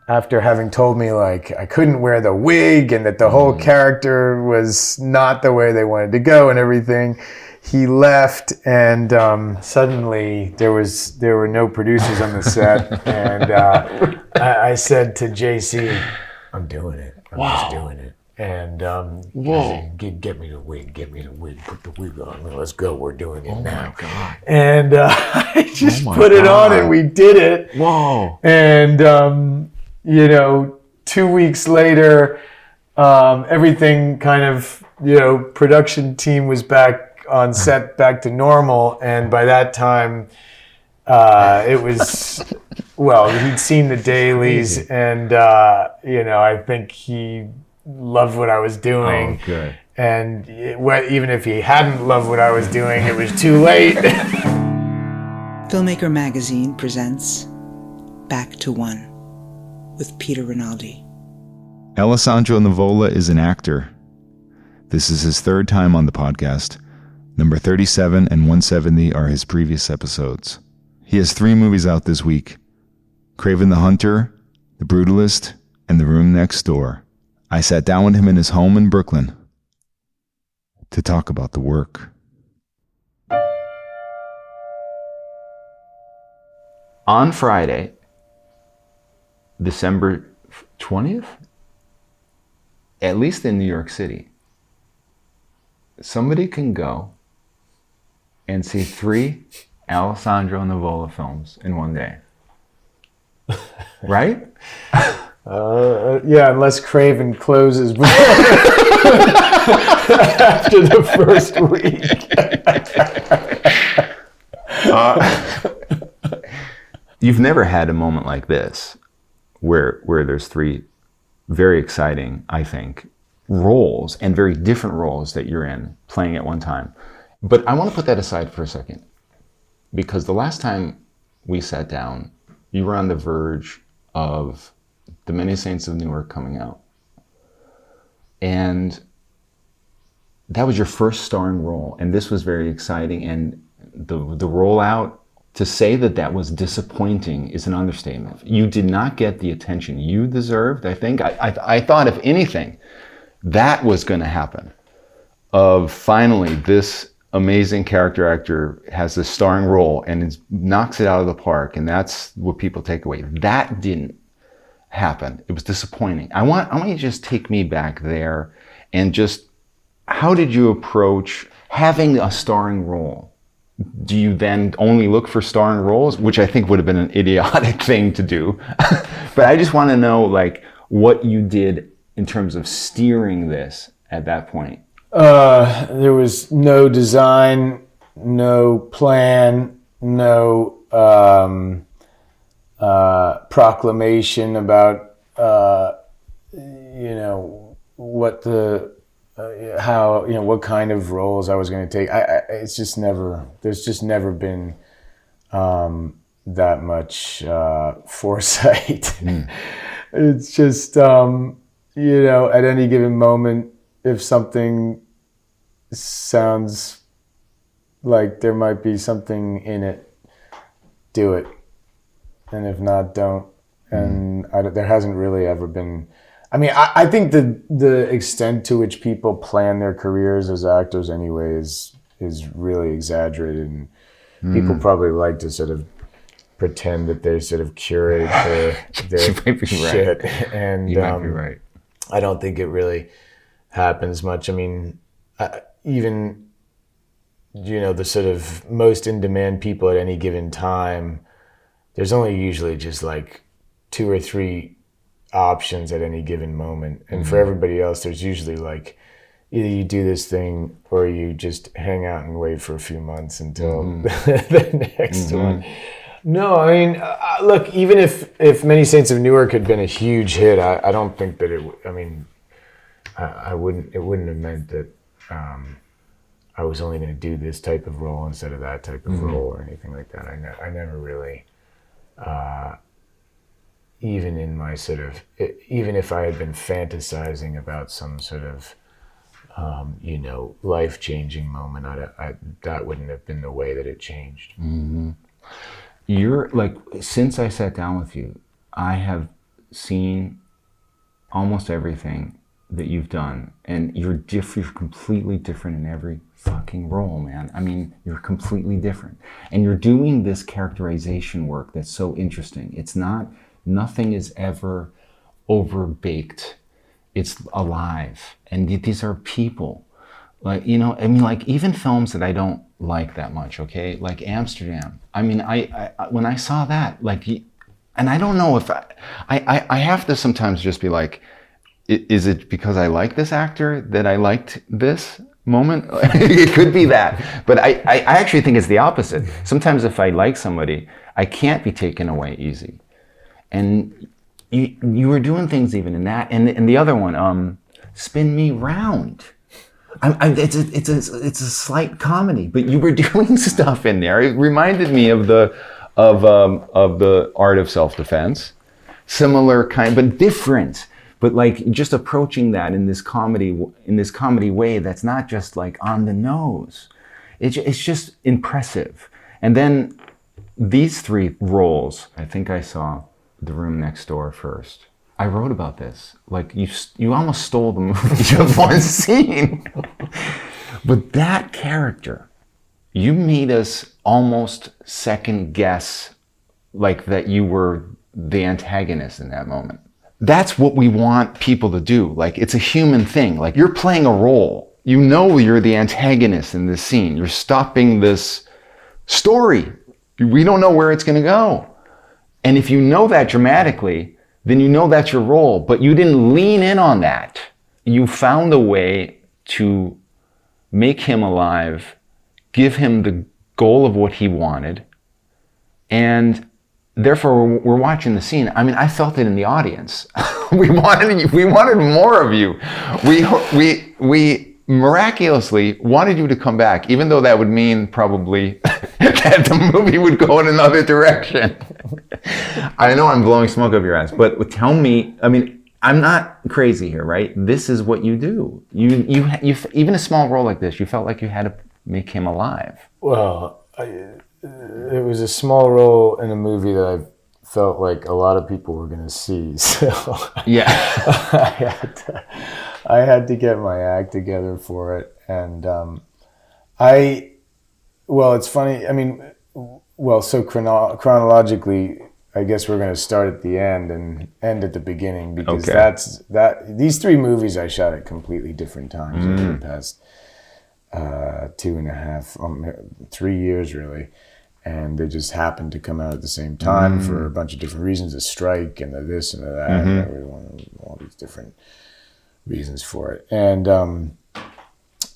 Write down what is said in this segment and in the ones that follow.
after having told me like I couldn't wear the wig and that the whole character was not the way they wanted to go and everything, he left, and suddenly there were no producers on the set, and I said to JC, "I'm doing it. I'm just doing it." And get me the wig, put the wig on, let's go, we're doing it now. Oh my God. And I just put it on and we did it. Whoa. And, 2 weeks later, everything kind of, production team was back on set, back to normal. And by that time, it was, he'd seen the dailies and, I think he loved what I was doing. Oh, good. And even if he hadn't loved what I was doing, it was too late. Filmmaker Magazine presents Back to One with Peter Rinaldi. Alessandro Nivola is an actor. This is his third time on the podcast. Number 37 and 170 are his previous episodes. He has 3 movies out this week: Craven the Hunter, The Brutalist, and The Room Next Door. I sat down with him in his home in Brooklyn to talk about the work. On Friday, December 20th, at least in New York City, somebody can go and see 3 Alessandro Nivola films in one day. Right? Unless Craven closes after the first week. You've never had a moment like this where there's 3 very exciting, I think, roles, and very different roles that you're in playing at one time. But I want to put that aside for a second, because the last time we sat down, you were on the verge of The Many Saints of Newark coming out. And that was your first starring role, and this was very exciting. And the rollout, to say that was disappointing is an understatement. You did not get the attention you deserved, I think. I thought, if anything, that was going to happen. Of finally, this amazing character actor has this starring role and knocks it out of the park, and that's what people take away. That didn't happen. It was disappointing. I want you to just take me back there, and just, how did you approach having a starring role? Do you then only look for starring roles, which I think would have been an idiotic thing to do? But I just want to know, like, what you did in terms of steering this at that point. There was no design, no plan, no proclamation about what what kind of roles I was going to take. There's just never been that much foresight. It's just at any given moment, if something sounds like there might be something in it, do it. And if not, don't. And there hasn't really ever been... I think the extent to which people plan their careers as actors anyway is really exaggerated. And people probably like to sort of pretend that they sort of curate their shit. Right. And you might be right. I don't think it really happens much. Even the sort of most in-demand people at any given time, there's only usually just like 2 or 3 options at any given moment. And for everybody else, there's usually like, either you do this thing or you just hang out and wait for a few months until the next one. No, look, even if Many Saints of Newark had been a huge hit, I don't think that it wouldn't have meant that I was only going to do this type of role instead of that type of role or anything like that. I never really, even in my sort of, even if I had been fantasizing about some sort of, life-changing moment, that wouldn't have been the way that it changed. You're like, since I sat down with you, I have seen almost everything that you've done, and you're completely different in every fucking role, man. I mean, you're completely different, and you're doing this characterization work that's so interesting. Nothing is ever overbaked. It's alive, and these are people. Like, you know, I mean, like even films that I don't like that much, okay, like Amsterdam. I mean, I when I saw that, like, and I don't know if I have to sometimes just be like, is it because I like this actor that I liked this moment? It could be that, but I actually think it's the opposite. Sometimes if I like somebody, I can't be taken away easy, and you were doing things even in that, and the other one, Spin Me Round. It's a slight comedy, but you were doing stuff in there. It reminded me of the Art of Self-Defense, similar kind, but different. But like just approaching that in this comedy way that's not just like on the nose. It's just impressive. And then these three roles, I think I saw The Room Next Door first. I wrote about this. Like you almost stole the movie of one scene. But that character, you made us almost second guess like that you were the antagonist in that moment. That's what we want people to do. Like, it's a human thing. Like, you're playing a role. You know you're the antagonist in this scene. You're stopping this story. We don't know where it's going to go. And if you know that dramatically, then you know that's your role. But you didn't lean in on that. You found a way to make him alive, give him the goal of what he wanted, and therefore, we're watching the scene. I mean, I felt it in the audience. We wanted more of you. We miraculously wanted you to come back, even though that would mean probably that the movie would go in another direction. I know I'm blowing smoke up your ass, but tell me. I mean, I'm not crazy here, right? This is what you do. You even a small role like this, you felt like you had to make him alive. Well, it was a small role in a movie that I felt like a lot of people were going to see. So yeah, I had to get my act together for it. And it's funny. I mean, so chronologically, I guess we're going to start at the end and end at the beginning, because these three movies I shot at completely different times over the past 2.5, 3 years really. And they just happened to come out at the same time for a bunch of different reasons, a strike and the this and the that, and all these different reasons for it. And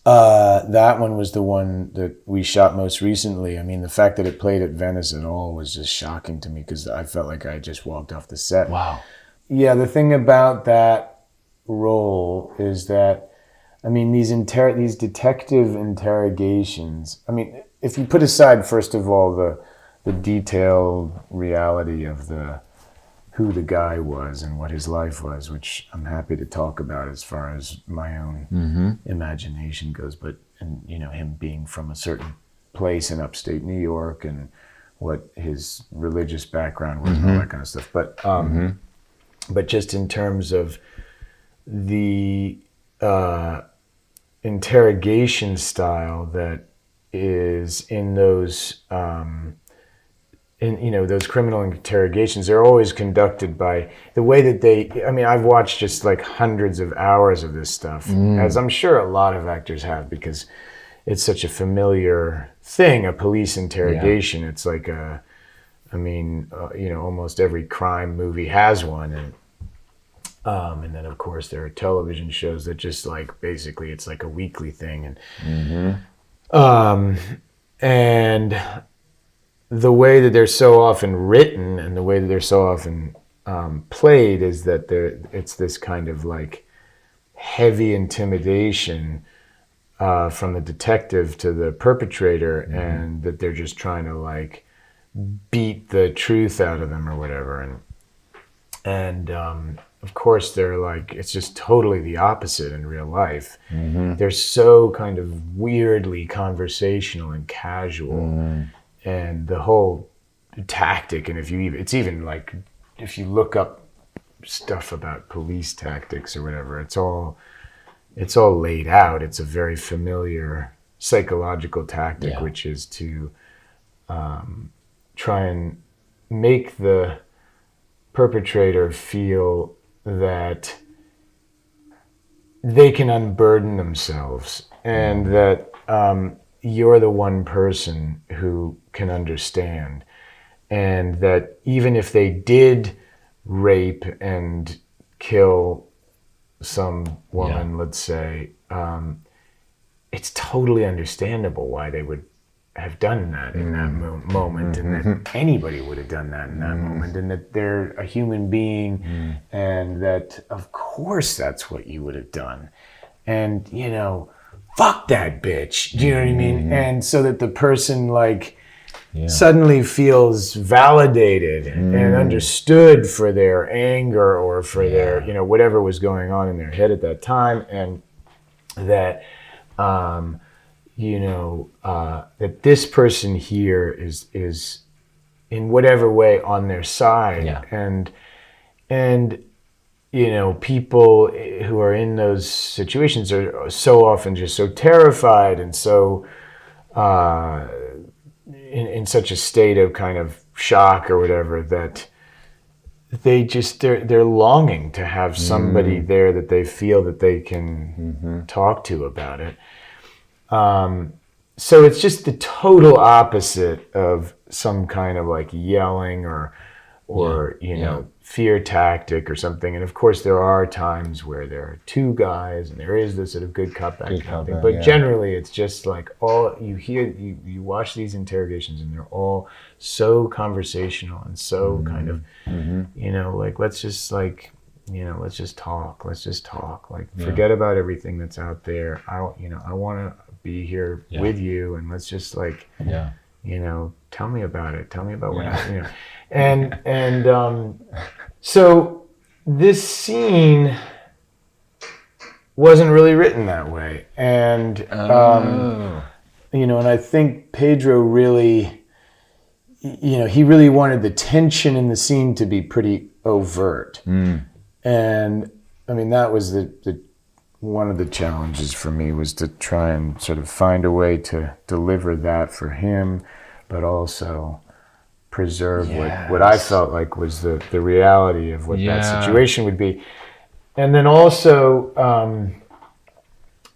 that one was the one that we shot most recently. I mean, the fact that it played at Venice at all was just shocking to me, because I felt like I just walked off the set. Wow. Yeah, the thing about that role is that, I mean, these detective interrogations, I mean, if you put aside, first of all, the detailed reality of who the guy was and what his life was, which I'm happy to talk about as far as my own imagination goes, but, and you know, him being from a certain place in upstate New York and what his religious background was and all that kind of stuff. But just in terms of the interrogation style that is in those those criminal interrogations, they're always conducted by the way that I've watched just like hundreds of hours of this stuff, as I'm sure a lot of actors have, because it's such a familiar thing, a police interrogation. Yeah. It's like almost every crime movie has one, and then of course there are television shows that just like, basically it's like a weekly thing, and the way that they're so often written and the way that they're so often played is that it's this kind of like heavy intimidation from the detective to the perpetrator, and that they're just trying to like beat the truth out of them or whatever, and of course they're like, it's just totally the opposite in real life. They're so kind of weirdly conversational and casual, and the whole tactic, and it's even like, if you look up stuff about police tactics or whatever. It's all laid out. It's a very familiar psychological tactic, which is to try and make the perpetrator feel that they can unburden themselves, and that you're the one person who can understand, and that even if they did rape and kill some woman, let's say, it's totally understandable why they would have done that in that moment, and that anybody would have done that in that moment, and that they're a human being, and that of course that's what you would have done, and fuck that bitch. Do you know what I mean? And so that the person suddenly feels validated and understood for their anger or for their whatever was going on in their head at that time, and that that this person here is in whatever way on their side, and people who are in those situations are so often just so terrified and so in such a state of kind of shock or whatever, that they're longing to have somebody there that they feel that they can talk to about it. So it's just the total opposite of some kind of yelling or fear tactic or something. And of course there are times where there are two guys and there is this sort of good cop, bad cop thing. But generally it's just all you hear, you watch these interrogations and they're all so conversational and so kind of, let's just let's just talk. Forget about everything that's out there. I want to be here with you, and let's just tell me about it. Tell me about what happened. And so this scene wasn't really written that way, and and I think Pedro really, he really wanted the tension in the scene to be pretty overt, and I mean that was the one of the challenges for me, was to try and sort of find a way to deliver that for him, but also preserve what I felt like was the reality of what that situation would be. And then also,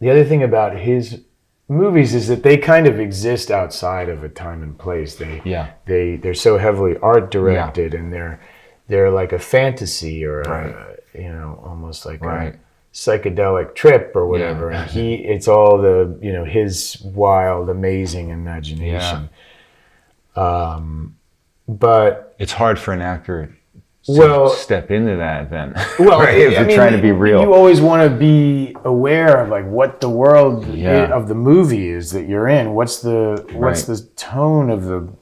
the other thing about his movies is that they kind of exist outside of a time and place. They're so heavily art directed, and they're like a fantasy or almost like a psychedelic trip or whatever, and it's all the his wild, amazing imagination. But it's hard for an actor to step into that then. If they're trying to be real. You always want to be aware of what the world of the movie is that you're in. What's the tone of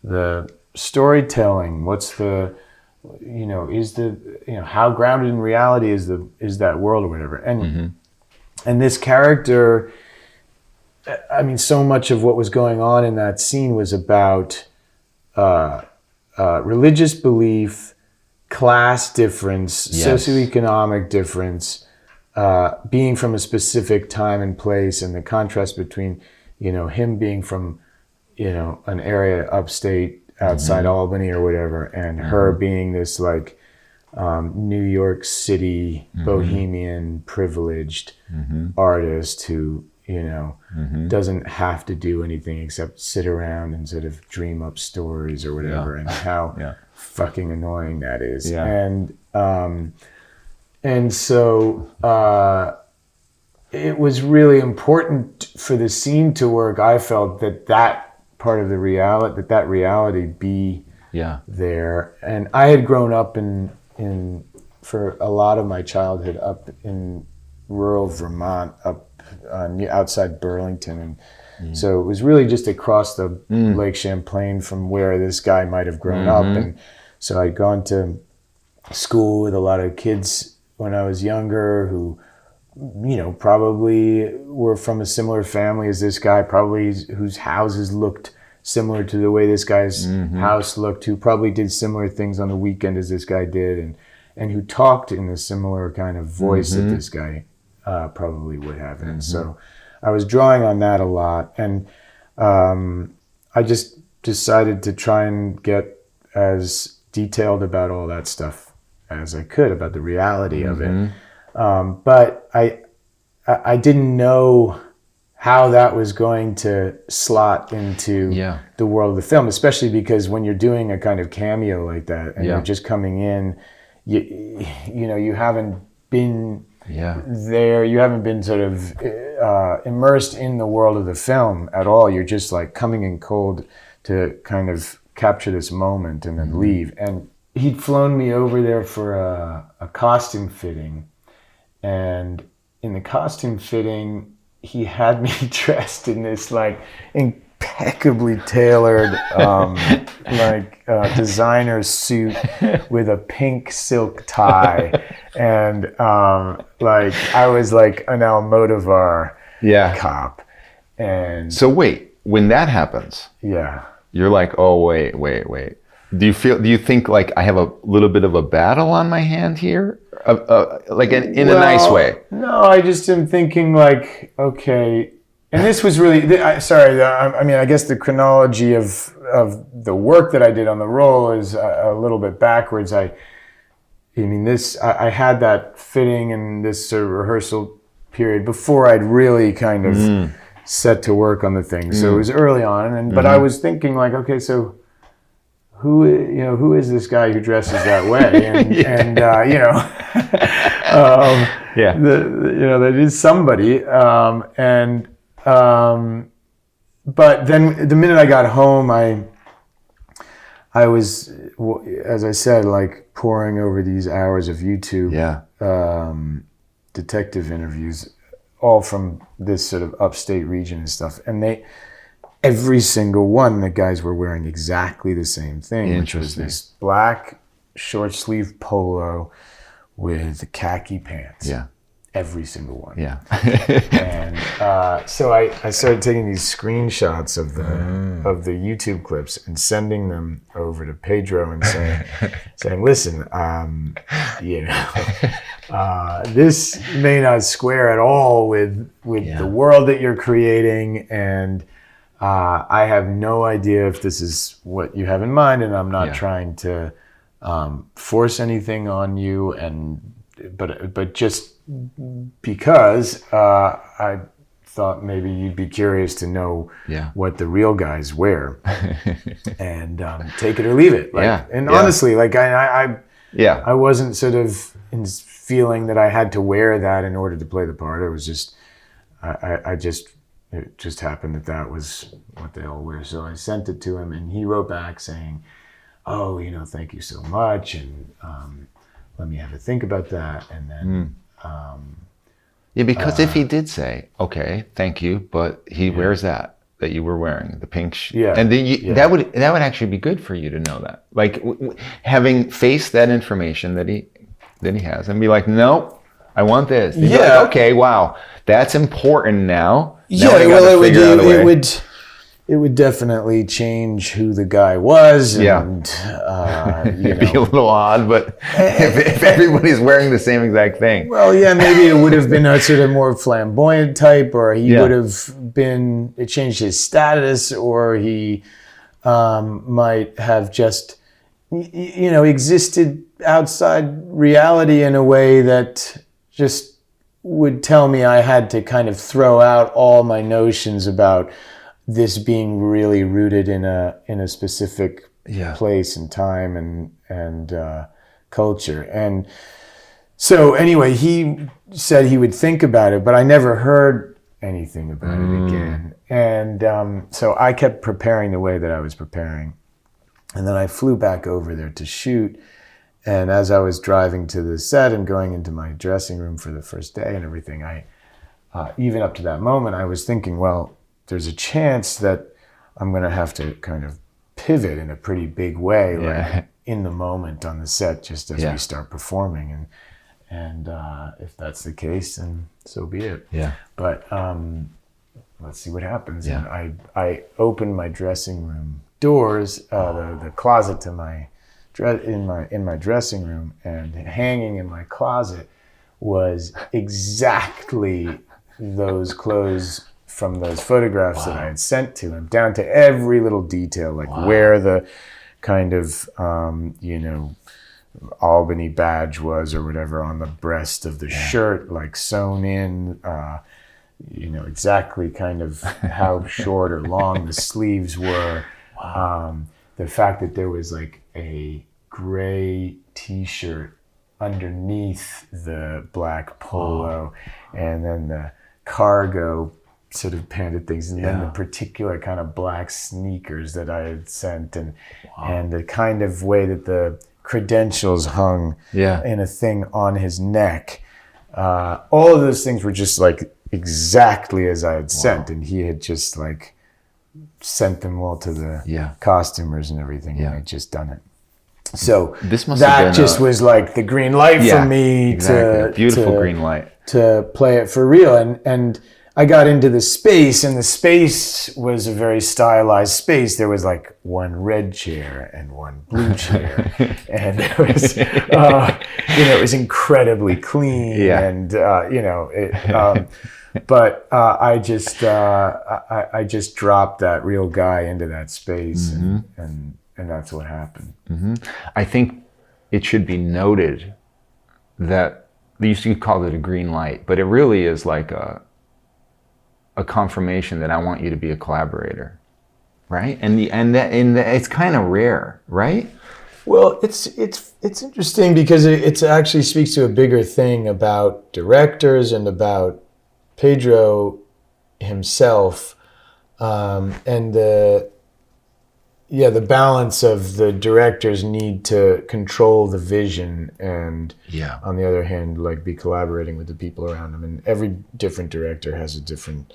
the storytelling? What's the how grounded in reality is that world or whatever. And and this character, I mean, so much of what was going on in that scene was about religious belief, class difference, socioeconomic difference, being from a specific time and place, and the contrast between him being from an area upstate outside Albany or whatever, and her being this New York City bohemian privileged artist who doesn't have to do anything except sit around and sort of dream up stories or whatever, and how fucking annoying that is. And so it was really important for the scene to work. I felt that part of the reality, that reality be there. And I had grown up in for a lot of my childhood up in rural Vermont, up outside Burlington, and so it was really just across the Lake Champlain from where this guy might have grown up. And so I'd gone to school with a lot of kids when I was younger who probably were from a similar family as this guy, probably whose houses looked similar to the way this guy's house looked, who probably did similar things on the weekend as this guy did, and who talked in a similar kind of voice that this guy probably would have. And so I was drawing on that a lot. And I just decided to try and get as detailed about all that stuff as I could, about the reality of it. But I didn't know how that was going to slot into the world of the film, especially because when you're doing a kind of cameo like that and you're just coming in, you know, you haven't been there, you haven't been sort of immersed in the world of the film at all. You're just like coming in cold to kind of capture this moment and then leave. And he'd flown me over there for a costume fitting, and in the costume fitting, he had me dressed in this like impeccably tailored designer suit with a pink silk tie, and like I was like an Almodovar cop. And so wait, when that happens, you're like, oh wait. Do you think like I have a little bit of a battle on my hand here? Like in a nice way? No, I just am thinking like, okay, and this was really, I mean, I guess the chronology of the work that I did on the role is a little bit backwards. I had that fitting and this sort of rehearsal period before I'd really kind of set to work on the thing. So it was early on, but I was thinking like, okay, so who is this guy who dresses that way? And that is somebody. But then the minute I got home, I was, as I said, like poring over these hours of YouTube detective interviews, all from this sort of upstate region and stuff. And every single one, the guys were wearing exactly the same thing, which was this black short sleeve polo with khaki pants. Yeah. Every single one. Yeah. And so I started taking these screenshots of the YouTube clips and sending them over to Pedro and saying, listen, this may not square at all with the world that you're creating, and I have no idea if this is what you have in mind, and I'm not trying to force anything on you, but just because I thought maybe you'd be curious to know what the real guys wear, and take it or leave it. And honestly, like I wasn't sort of feeling that I had to wear that in order to play the part. It was just it just happened that was what they all wear. So I sent it to him, and he wrote back saying, "Oh, thank you so much, and let me have a think about that." And then because if he did say, "Okay, thank you," but he wears that you were wearing, the pink and then that would actually be good for you to know that, like having faced that information that he has, and be like, "No, I want this." You'd be like, okay, wow, that's important now. It would definitely change who the guy was, and it'd be a little odd, but if everybody's wearing the same exact thing, maybe it would have been a sort of more flamboyant type, or he would have been, it changed his status, or he might have just existed outside reality in a way that just would tell me I had to kind of throw out all my notions about this being really rooted in a specific place and time and culture. And so anyway, he said he would think about it, but I never heard anything about it again. And so I kept preparing the way that I was preparing. And then I flew back over there to shoot. And as I was driving to the set and going into my dressing room for the first day and everything, even up to that moment, I was thinking, well, there's a chance that I'm going to have to kind of pivot in a pretty big way, like in the moment on the set, just as we start performing. And if that's the case, then so be it. Yeah. But let's see what happens. Yeah. And I opened my dressing room doors, the closet to my in my dressing room, and hanging in my closet was exactly those clothes from those photographs that I had sent to him, down to every little detail, like where the kind of Albany badge was or whatever on the breast of the shirt, like sewn in, exactly kind of how short or long the sleeves were. The fact that there was like a gray t-shirt underneath the black polo, and then the cargo sort of painted things, and then the particular kind of black sneakers that I had sent, and the kind of way that the credentials hung in a thing on his neck. All of those things were just like exactly as I had sent, and he had just like sent them all to the costumers and everything, and I'd just done it. So this must that have been just was like the green light for me beautiful green light to play it for real. And I got into the space, and the space was a very stylized space. There was like one red chair and one blue chair, and there was, it was incredibly clean, and but I just dropped that real guy into that space, and that's what happened. I think it should be noted that you used to call it a green light, but it really is like a confirmation that I want you to be a collaborator, right? And it's kind of rare, right? Well, it's interesting because it actually speaks to a bigger thing about directors and about Pedro himself, and the balance of the director's need to control the vision, and on the other hand, like be collaborating with the people around him. And every different director has a different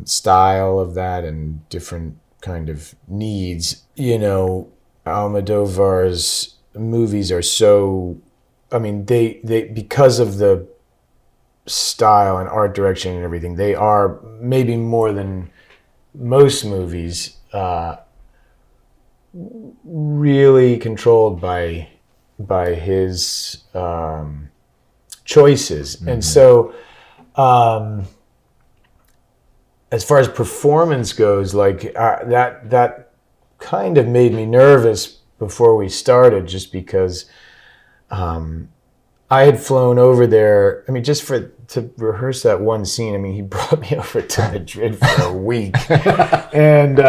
style of that and different kind of needs. Almodovar's movies are so, they because of the style and art direction and everything, they are maybe more than most movies really controlled by his choices. And so as far as performance goes, like that kind of made me nervous before we started, just because I had flown over there, just to rehearse that one scene. He brought me over to Madrid for a week, and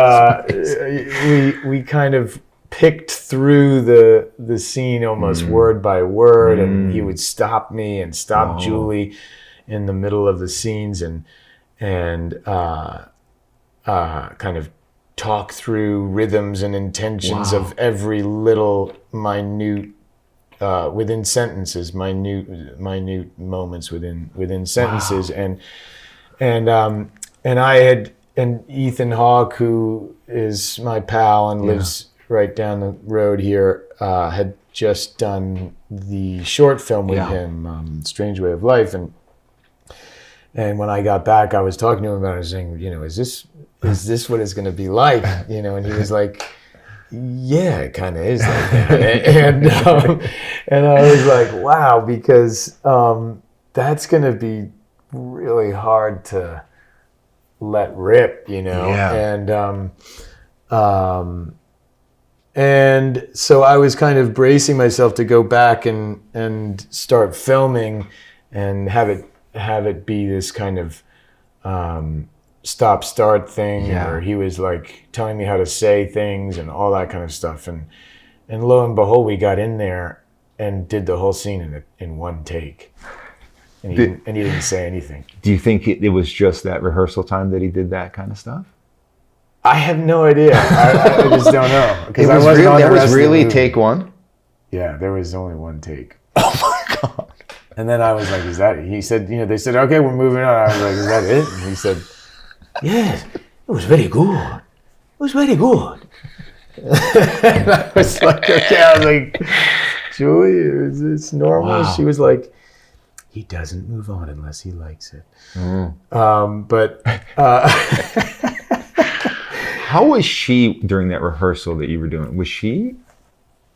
we kind of picked through the scene almost word by word, and he would stop me and stop Julie in the middle of the scenes, and kind of talk through rhythms and intentions of every little minute within sentences, minute moments within sentences. And I had, and Ethan Hawke, who is my pal and lives right down the road here, had just done the short film with him, Strange Way of Life, and when I got back, I was talking to him about it, saying, is this what it's going to be like? And he was like, yeah, it kind of is like that. And I was like, wow, because that's going to be really hard to let rip, and so I was kind of bracing myself to go back and start filming and have it be this kind of stop-start thing, where he was like telling me how to say things and all that kind of stuff, and lo and behold, we got in there and did the whole scene in one take, and he didn't say anything. Do you think it was just that rehearsal time that he did that kind of stuff? I have no idea. I just don't know, because That was really take one? Yeah, there was only one take. Oh my God. And then I was like, is that it? He said, they said, okay, we're moving on. I was like, is that it? And he said, yes, it was very good. It was very good. And I was like, okay. I was like, Julie, it's normal. Wow. She was like, he doesn't move on unless he likes it. How was she during that rehearsal that you were doing? Was she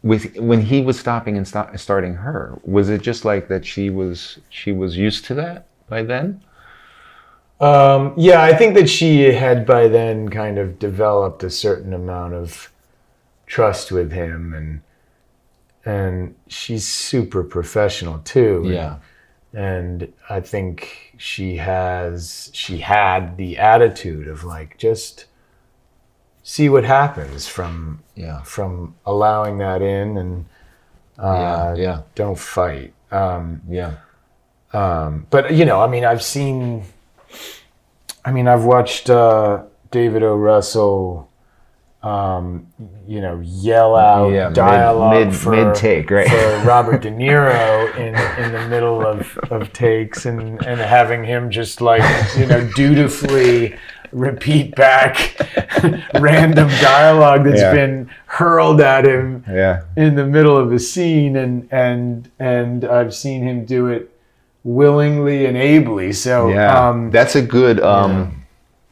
when he was stopping and starting her, was it just like that she was used to that by then? Yeah, I think that she had by then kind of developed a certain amount of trust with him, and she's super professional too. Yeah. And I think she had the attitude of like, just see what happens from allowing that in, and don't fight. But you know, I mean, I've watched David O. Russell, yell out dialogue mid take, right? for Robert De Niro in the middle of takes, and having him just like, dutifully repeat back random dialogue that's been hurled at him in the middle of a scene, and I've seen him do it willingly and ably. So that's a good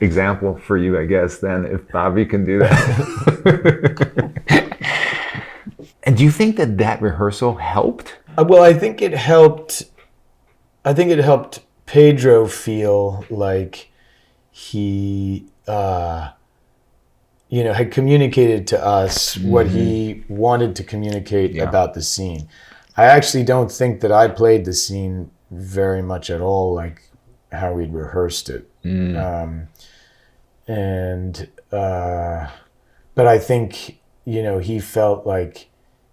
example for you, I guess, then, if Bobby can do that. And do you think that rehearsal helped? Well, I think it helped Pedro feel like he had communicated to us what he wanted to communicate about the scene. I actually don't think that I played the scene very much at all like how we'd rehearsed it. But I think, he felt like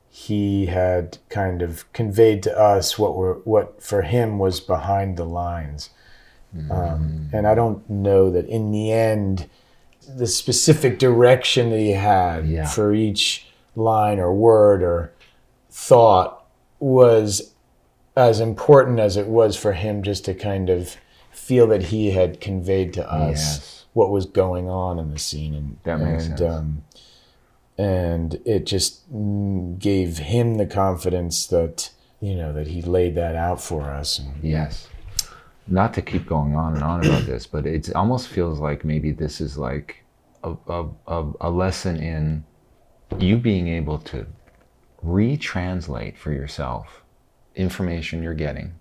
he had kind of conveyed to us what for him was behind the lines. And I don't know that in the end, the specific direction that he had for each line or word or thought was as important as it was for him just to kind of feel that he had conveyed to us what was going on in the scene. And that makes sense. And it just gave him the confidence that, that he laid that out for us. Yes. Not to keep going on and on about this, but it almost feels like maybe this is like a lesson in you being able to retranslate for yourself information you're getting.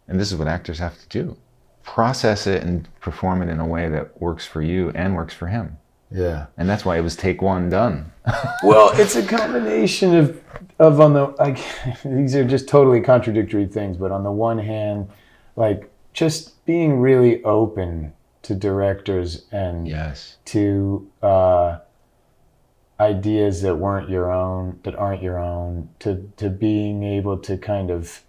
And this is what actors have to do. Process it and perform it in a way that works for you and works for him. Yeah. And that's why it was take one, done. Well, it's a combination of on the, like, these are just totally contradictory things, but on the one hand, like, just being really open to directors and to ideas that aren't your own, to being able to kind of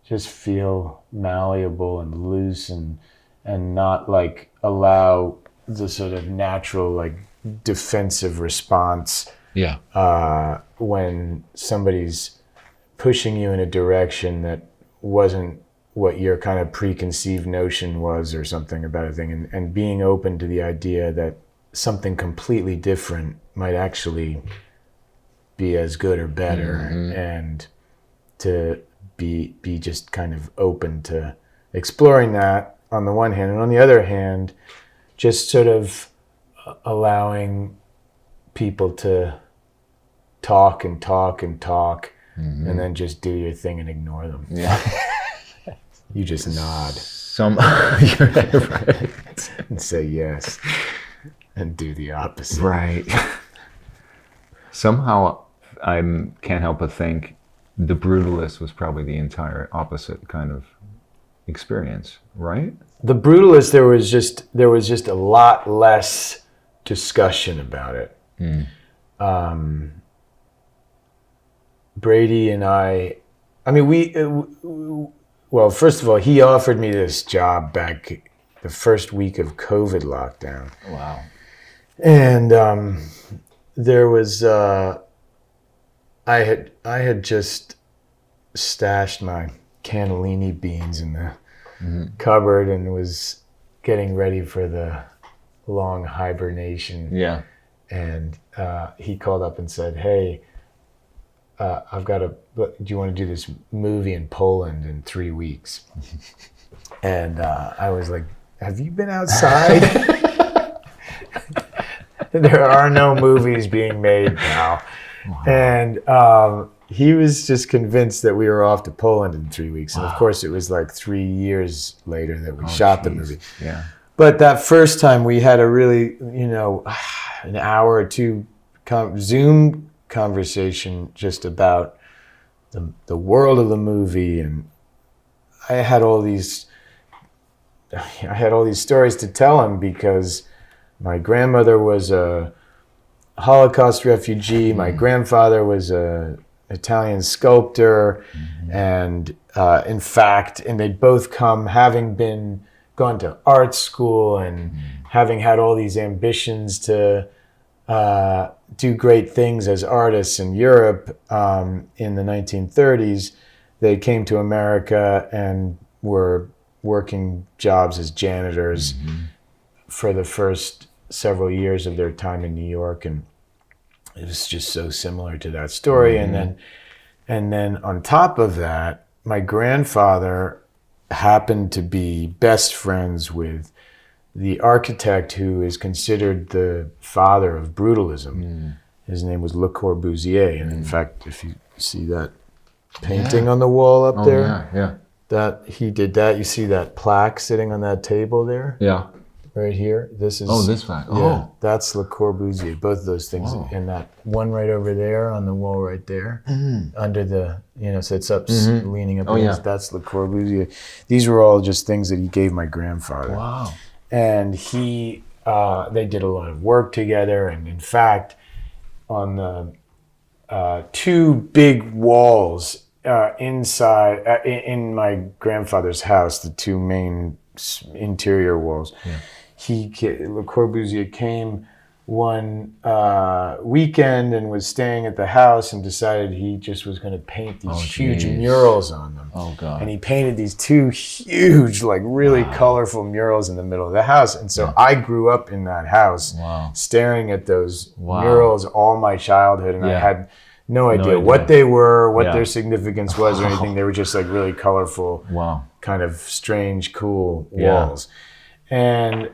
just feel malleable and loose and not like allow the sort of natural like defensive response when somebody's pushing you in a direction that wasn't what your kind of preconceived notion was or something about a thing, and being open to the idea that something completely different might actually be as good or better, and to be just kind of open to exploring that on the one hand, and on the other hand, just sort of allowing people to talk and talk and talk, and then just do your thing and ignore them. Yeah. You just nod. You're right. And say yes. And do the opposite. Right. Somehow I can't help but think The Brutalist was probably the entire opposite kind of experience, right? The Brutalist, there was just a lot less discussion about it. Brady and I mean, well, first of all, he offered me this job back the first week of COVID lockdown. Wow. And there was, I had just stashed my cannellini beans in the cupboard and was getting ready for the long hibernation. Yeah. And he called up and said, "Hey, do you want to do this movie in Poland in 3 weeks?" And I was like, "Have you been outside?" There are no movies being made now. And he was just convinced that we were off to Poland in 3 weeks. And of course, it was like 3 years later that we shot the movie. Yeah. But that first time we had a really, an hour or two Zoom conversation just about the world of the movie. And I had all these stories to tell him because my grandmother was a Holocaust refugee. My grandfather was a Italian sculptor, and in fact, and they'd both come having gone to art school and having had all these ambitions to do great things as artists in Europe in the 1930s. They came to America and were working jobs as janitors for the first several years of their time in New York, and it was just so similar to that story. And then on top of that, my grandfather happened to be best friends with the architect who is considered the father of brutalism. His name was Le Corbusier, and in fact, if you see that painting on the wall up there, that he did that. You see that plaque sitting on that table there? Yeah. Right here. This is this plaque. That's Le Corbusier. Both of those things, and that one right over there on the wall right there, under the so it's up leaning up. That's Le Corbusier. These were all just things that he gave my grandfather. Wow. And they did a lot of work together, and in fact, on the two big walls inside in my grandfather's house, the two main interior walls. Le Corbusier came one weekend and was staying at the house and decided he just was going to paint these huge murals on them. Oh, God. And he painted these two huge, like really colorful murals in the middle of the house. And so I grew up in that house staring at those murals all my childhood. And I had no idea what they were, what their significance was or anything. They were just like really colorful, kind of strange, cool walls. And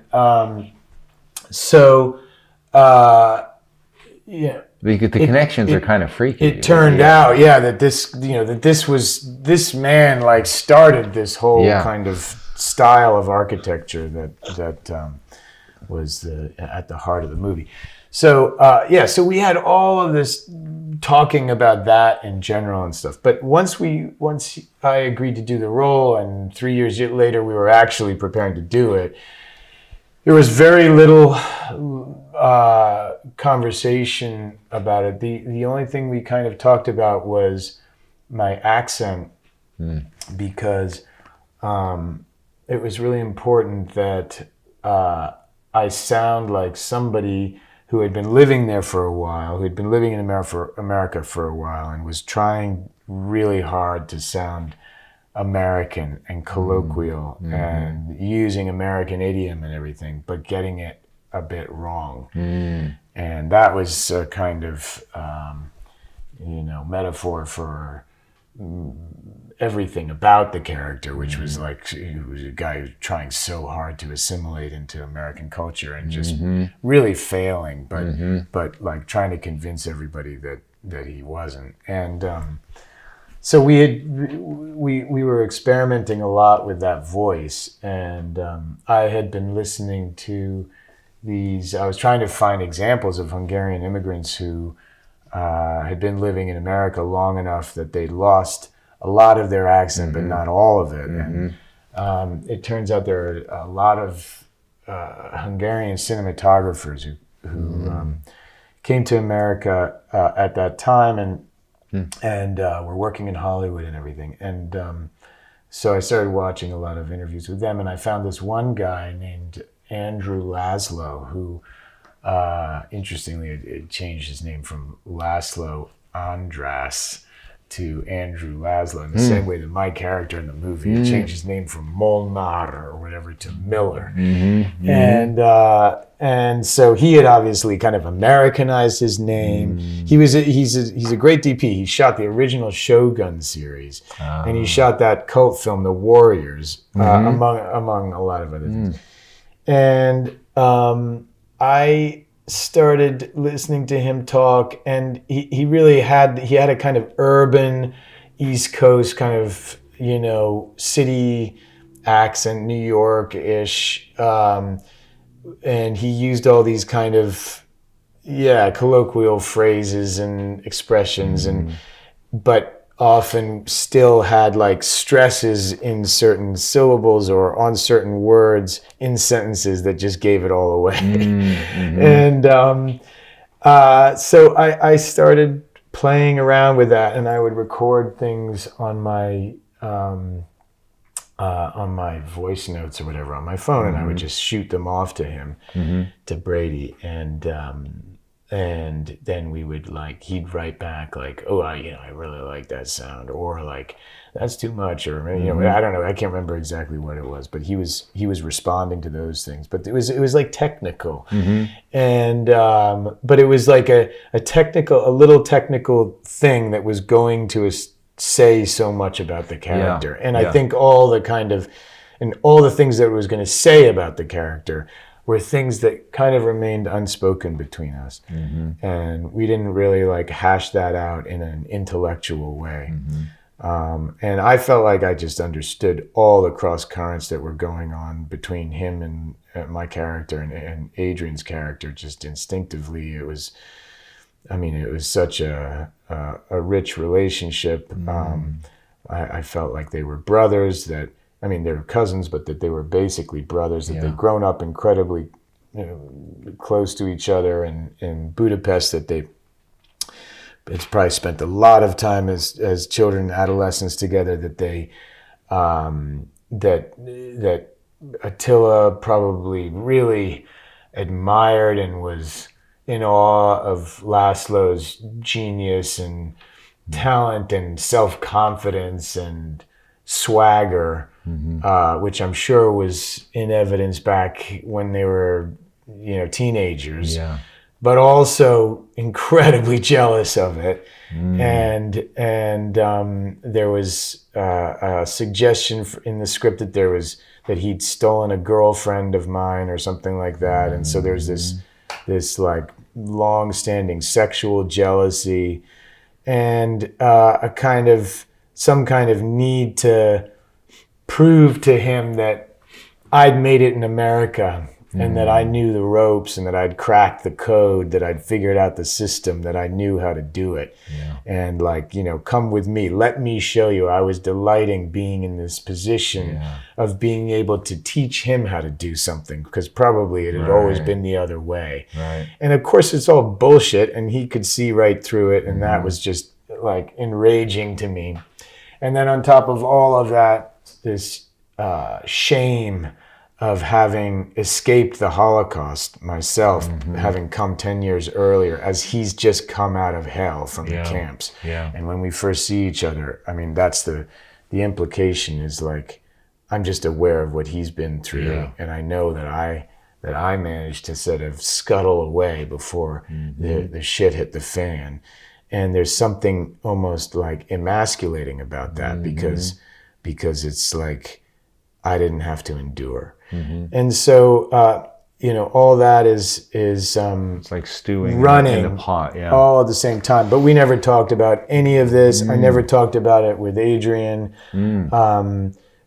The connections are kind of freaky. It turned out, that this man like started this whole kind of style of architecture that was at the heart of the movie. So so we had all of this talking about that in general and stuff. But once I agreed to do the role, and 3 years later we were actually preparing to do it, there was very little conversation about it. The only thing we kind of talked about was my accent, because it was really important that I sound like somebody who had been living there for a while, who had been living in America for a while, and was trying really hard to sound American and colloquial and using American idiom and everything, but getting it a bit wrong. And that was a kind of, metaphor for everything about the character, which was like, he was a guy who's trying so hard to assimilate into American culture and just really failing, but like trying to convince everybody that he wasn't. And so we were experimenting a lot with that voice, and I had been listening to I was trying to find examples of Hungarian immigrants who had been living in America long enough that they'd lost a lot of their accent, but not all of it. And it turns out there are a lot of Hungarian cinematographers who came to America at that time and were working in Hollywood and everything. And so I started watching a lot of interviews with them, and I found this one guy named Andrew Laszlo, who interestingly it changed his name from Laszlo Andras to Andrew Laszlo, in the same way that my character in the movie changed his name from Molnar or whatever to Miller. And so he had obviously kind of Americanized his name. He's a great DP. He shot the original Shogun series, and he shot that cult film The Warriors, among a lot of other things. And I started listening to him talk, and he really had a kind of urban East Coast kind of, you know, city accent, New York-ish, and he used all these kind of colloquial phrases and expressions, and but often still had like stresses in certain syllables or on certain words in sentences that just gave it all away. And so I started playing around with that, and I would record things on my voice notes or whatever on my phone, and I would just shoot them off to him, to Brady, and then we would like, he'd write back like, oh, I really like that sound, or like, that's too much, or you know, I don't know, I can't remember exactly what it was, but he was responding to those things. But it was like technical, and but it was like a little technical thing that was going to say so much about the character, and I think all the things that it was going to say about the character were things that kind of remained unspoken between us. And we didn't really like hash that out in an intellectual way. And I felt like I just understood all the cross currents that were going on between him and my character and Adrian's character, just instinctively. It was such a rich relationship. I felt like they were brothers they were cousins, but that they were basically brothers, that they'd grown up incredibly close to each other, and in Budapest, that it's probably spent a lot of time as children and adolescents together, that they that Attila probably really admired and was in awe of Laszlo's genius and talent and self-confidence and swagger, which I'm sure was in evidence back when they were, teenagers, but also incredibly jealous of it. And there was a suggestion in the script that he'd stolen a girlfriend of mine or something like that. And so there's this like long-standing sexual jealousy, and some kind of need to prove to him that I'd made it in America, and that I knew the ropes, and that I'd cracked the code, that I'd figured out the system, that I knew how to do it. And like, come with me, let me show you. I was delighting being in this position of being able to teach him how to do something, because probably it had always been the other way. And of course it's all bullshit, and he could see right through it, and that was just like enraging to me. And then on top of all of that, this shame of having escaped the Holocaust myself, having come 10 years earlier, as he's just come out of hell from the camps. And when we first see each other, that's the implication, is like, I'm just aware of what he's been through, and I know that I managed to sort of scuttle away before the shit hit the fan. And there's something almost like emasculating about that, because it's like I didn't have to endure. And so, all that is it's like stewing running in the pot, all at the same time. But we never talked about any of this. I never talked about it with Adrian.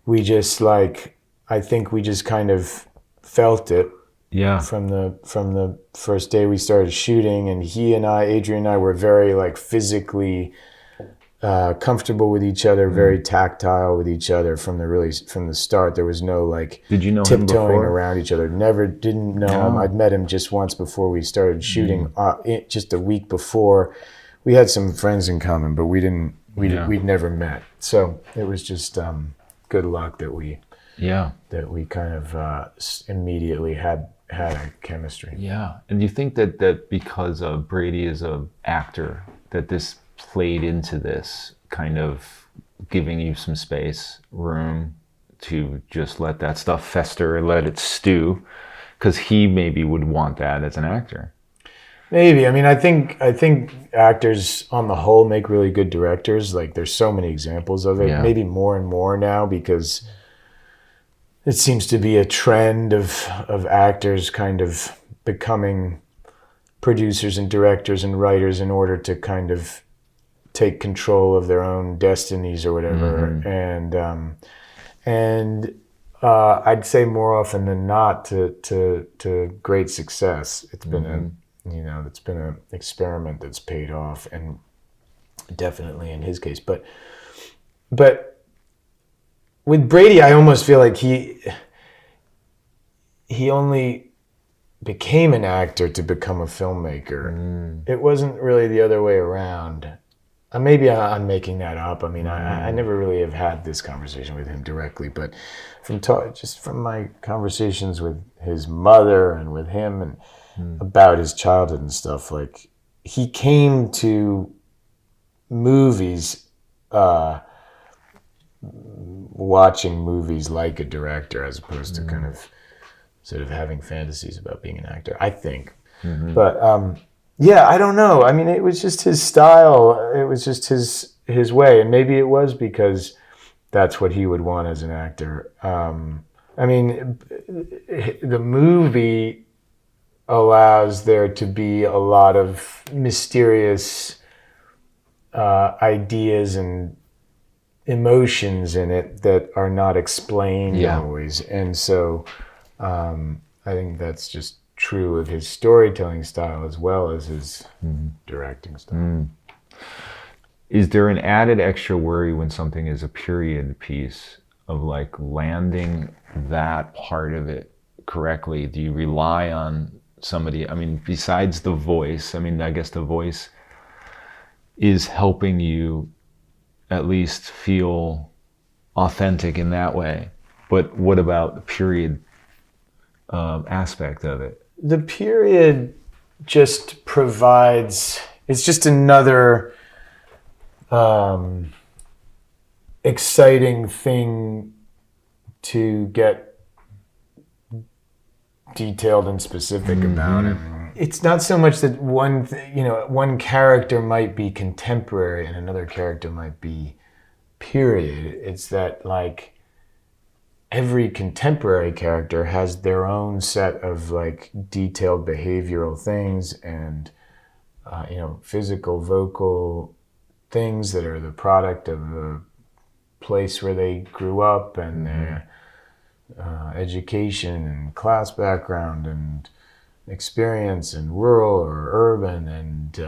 We just I think we just kind of felt it. From the first day we started shooting, and Adrian and I were very physically comfortable with each other, very tactile with each other from the start. There was no Did you know tiptoeing him before? Around each other. Didn't know him. I'd met him just once before we started shooting. Just a week before, we had some friends in common, but we'd never met. So it was just good luck that we kind of immediately had a chemistry. And you think that because Brady is an actor, that this played into this, kind of giving you some room to just let that stuff fester and let it stew, because he maybe would want that as an actor? Maybe. I think actors on the whole make really good directors. Like, there's so many examples of it. Maybe more and more now, because it seems to be a trend of actors kind of becoming producers and directors and writers in order to kind of take control of their own destinies or whatever. And I'd say more often than not to great success. It's been it's been an experiment that's paid off, and definitely in his case. But with Brady, I almost feel like he only became an actor to become a filmmaker. It wasn't really the other way around. Maybe I'm making that up. I mean, I never really have had this conversation with him directly, but just from my conversations with his mother and with him and about his childhood and stuff, like he came to movies, watching movies like a director as opposed to kind of sort of having fantasies about being an actor, I think. But yeah, I don't know. I mean, it was just his style. It was just his way. And maybe it was because that's what he would want as an actor. I mean, the movie allows there to be a lot of mysterious ideas and emotions in it that are not explained always. And so I think that's just true of his storytelling style as well as his directing style. Is there an added extra worry when something is a period piece of like landing that part of it correctly? Do you rely on somebody? I mean, besides the voice, I mean, I guess the voice is helping you at least feel authentic in that way. But what about the period aspect of it? The period just provides, it's just another exciting thing to get detailed and specific about it. It's not so much that one character might be contemporary and another character might be period. It's that like every contemporary character has their own set of like detailed behavioral things and physical, vocal things that are the product of the place where they grew up and their education and class background and experience and rural or urban and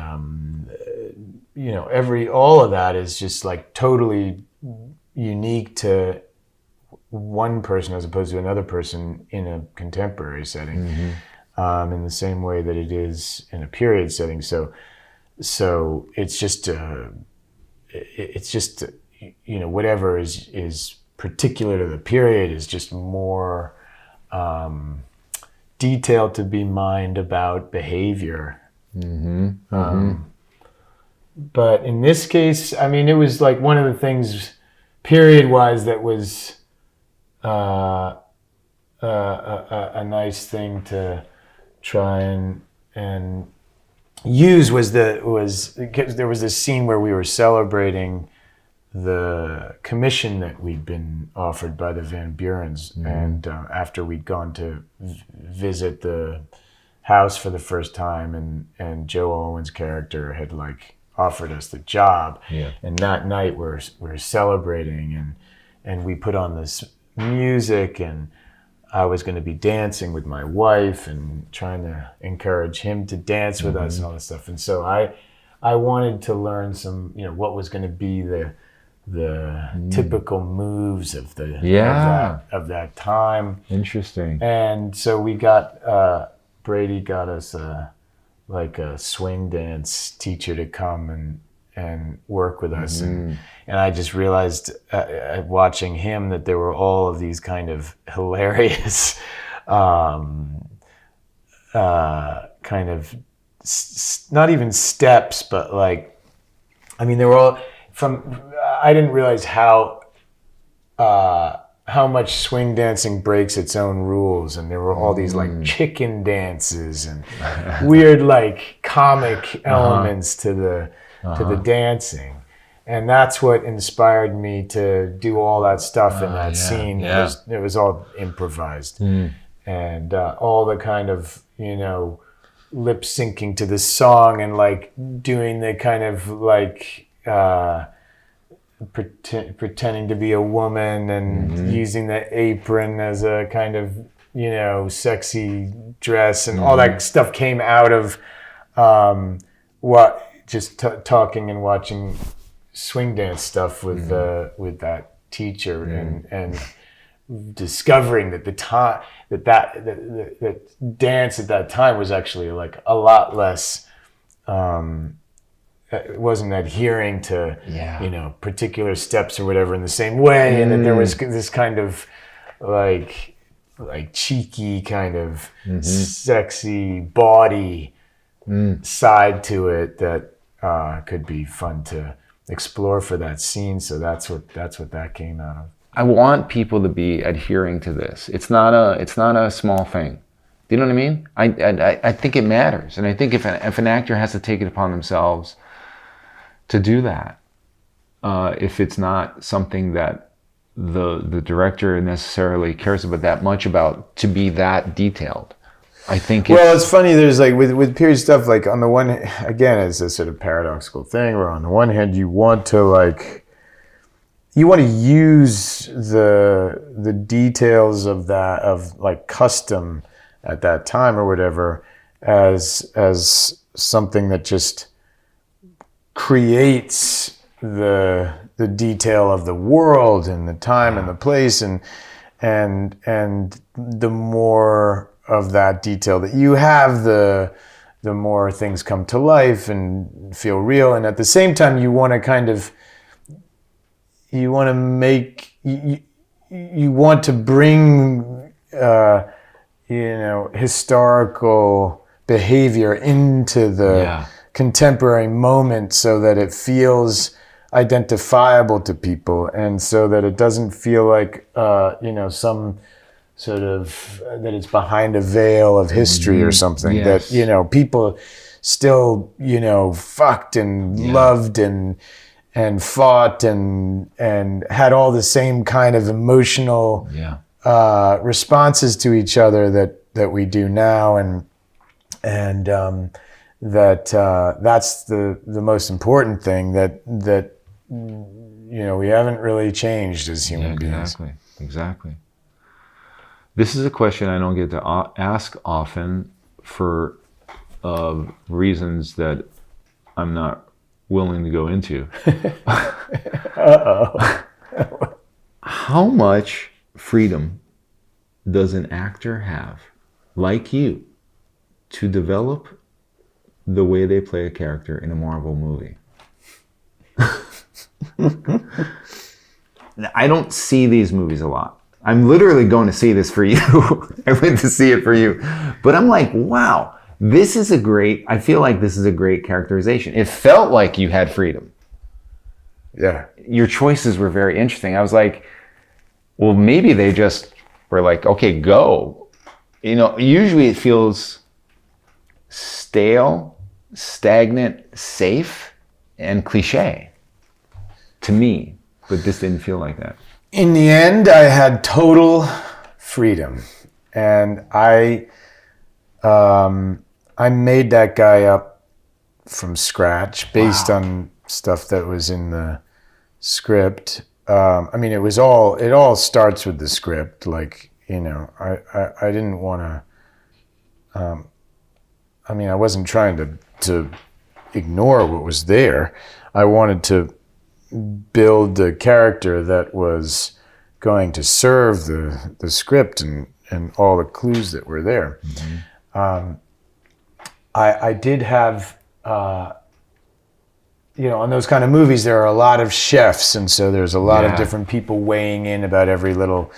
all of that is just like totally unique to one person as opposed to another person in a contemporary setting, in the same way that it is in a period setting. So it's just whatever is particular to the period is just more detailed to be mined about behavior. But in this case, I mean, it was like one of the things period-wise that was a nice thing to try and use was there was this scene where we were celebrating the commission that we'd been offered by the Van Burens, and after we'd gone to visit the house for the first time, and Joe Owen's character had like offered us the job, and that night we're celebrating, and we put on this music, and I was going to be dancing with my wife and trying to encourage him to dance with us and all this stuff. And so I wanted to learn some, what was going to be the typical moves of that time. Interesting. And so we got Brady got us like a swing dance teacher to come and work with us, and I just realized watching him that there were all of these kind of hilarious kind of not even steps, but like, I mean, they were all I didn't realize how much swing dancing breaks its own rules, and there were all these like chicken dances and weird like comic elements to the dancing, and that's what inspired me to do all that stuff in that scene. It was all improvised, and all the kind of lip syncing to the song and like doing the kind of like pretending to be a woman and using the apron as a kind of, sexy dress, and all that stuff came out of talking and watching swing dance stuff with that teacher, and discovering that that dance at that time was actually like a lot less. It wasn't adhering to particular steps or whatever in the same way, and that there was this kind of like cheeky kind of sexy body side to it that could be fun to explore for that scene. So that's what that came out of. I want people to be adhering to this. It's not a small thing. Do you know what I mean? I think it matters, and I think if an actor has to take it upon themselves to do that, if it's not something that the director necessarily cares about that much about, to be that detailed, I think. It's funny. There's like with period stuff. Like on the one, again, it's a sort of paradoxical thing where on the one hand you want to use the details of that, of like custom at that time or whatever, as something that just creates the detail of the world and the time and the place, and the more of that detail that you have, the more things come to life and feel real. And at the same time, you want to bring historical behavior into the contemporary moment so that it feels identifiable to people, and so that it doesn't feel like some sort of that it's behind a veil of history or something. Yes. That people still fucked and loved and fought and had all the same kind of emotional responses to each other that we do now, and that's the most important thing, that we haven't really changed as human beings. Exactly. This is a question I don't get to ask often for reasons that I'm not willing to go into. Uh-oh. How much freedom does an actor have, like you, to develop the way they play a character in a Marvel movie? I don't see these movies a lot. I'm literally going to see this for you. I went to see it for you. But I'm like, wow, I feel like this is a great characterization. It felt like you had freedom. Yeah. Your choices were very interesting. I was like, well, maybe they just were like, okay, go. Usually it feels stale, stagnant, safe, and cliche to me, but this didn't feel like that. In the end, I had total freedom, and I made that guy up from scratch based on stuff that was in the script. It all starts with the script. Like, I didn't want to. I wasn't trying to ignore what was there. I wanted to build a character that was going to serve the script and all the clues that were there. Mm-hmm. I did have, on those kind of movies, there are a lot of chefs, and so there's a lot of different people weighing in about every little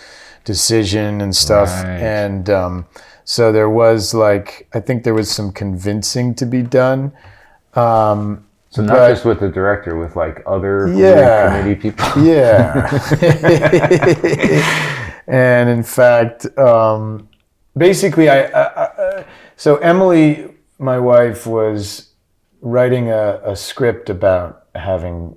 decision and stuff. Right. And so there was I think there was some convincing to be done. So not just with the director, with other committee people. Yeah. And in fact, basically, so Emily, my wife, was writing a script about having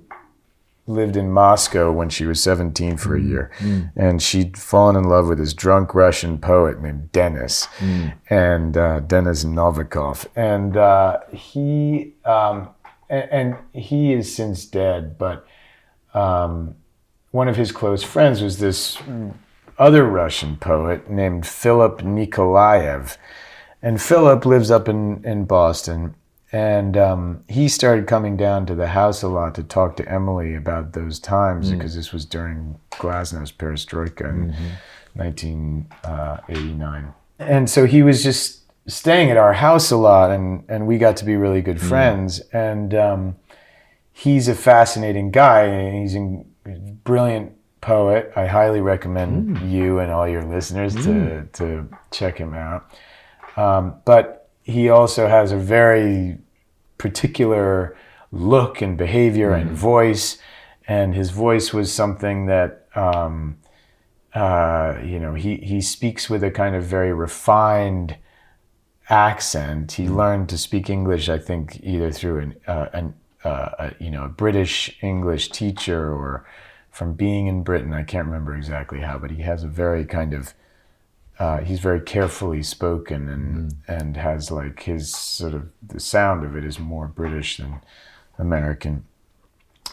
lived in Moscow when she was 17 for a year. And she'd fallen in love with this drunk Russian poet named Denis, and Denis Novikov. And he is since dead, but one of his close friends was this other Russian poet named Philip Nikolaev. And Philip lives up in Boston. And he started coming down to the house a lot to talk to Emily about those times, because this was during Glasnow's perestroika in 1989. And so he was just staying at our house a lot, and we got to be really good friends. And he's a fascinating guy, and he's a brilliant poet. I highly recommend you and all your listeners to check him out. But he also has a very particular look and behavior and voice, and his voice was something that he speaks with a kind of very refined accent. He learned to speak English, I think, either through a British English teacher or from being in Britain. I can't remember exactly how, but he has a very kind of he's very carefully spoken, and has like his sort of, the sound of it is more British than American,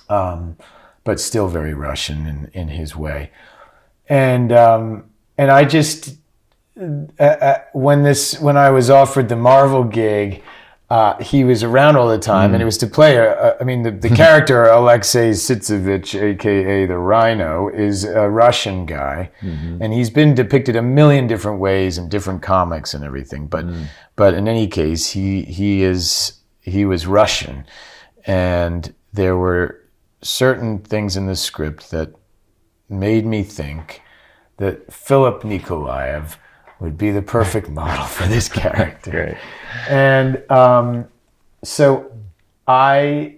but still very Russian in his way. And I just when I was offered the Marvel gig, he was around all the time, and it was to play the character Alexei Sitsevich, aka the Rhino, is a Russian guy, and he's been depicted a million different ways in different comics and everything. But in any case, he was Russian, and there were certain things in the script that made me think that Philip Nikolaev would be the perfect model for this character. Great. And so I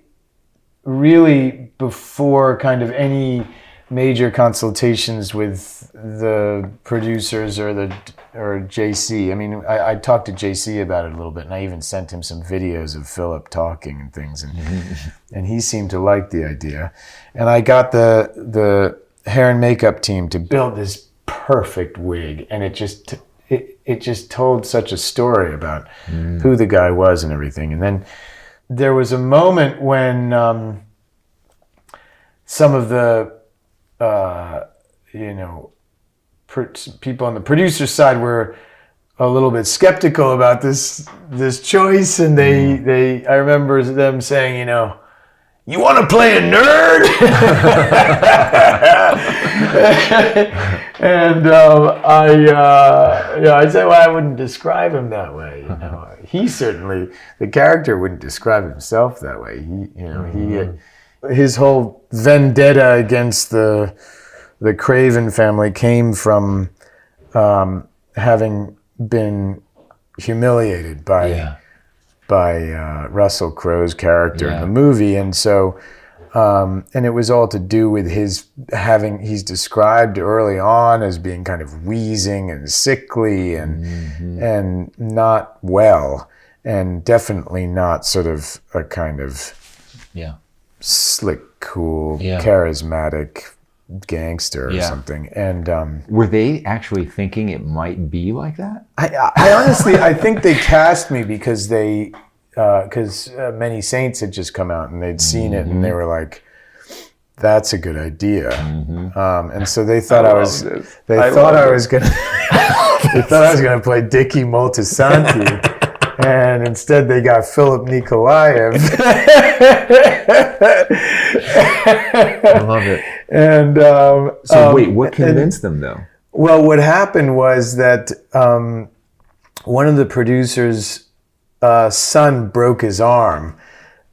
really, before kind of any major consultations with the producers or JC, I talked to JC about it a little bit, and I even sent him some videos of Philip talking and things, and he seemed to like the idea. And I got the hair and makeup team to build this perfect wig, and it just told such a story about who the guy was and everything. And then there was a moment when some of the people on the producer side were a little bit skeptical about this choice, and I remember them saying, "You want to play a nerd?" And I said, "Well, I wouldn't describe him that way." He certainly, the character wouldn't describe himself that way. His whole vendetta against the Craven family came from having been humiliated by Russell Crowe's character in the movie, and so and it was all to do with he's described early on as being kind of wheezing and sickly and not well, and definitely not sort of a kind of slick, cool, charismatic gangster or something. And were they actually thinking it might be like that? I honestly, I think they cast me because Many Saints had just come out, and they'd seen it, and they were like, "That's a good idea." And so they thought I was gonna play Dickie Moltisanti, and instead they got Philip Nikolaev. I love it. And wait, what convinced them though? Well, what happened was that one of the producers' son broke his arm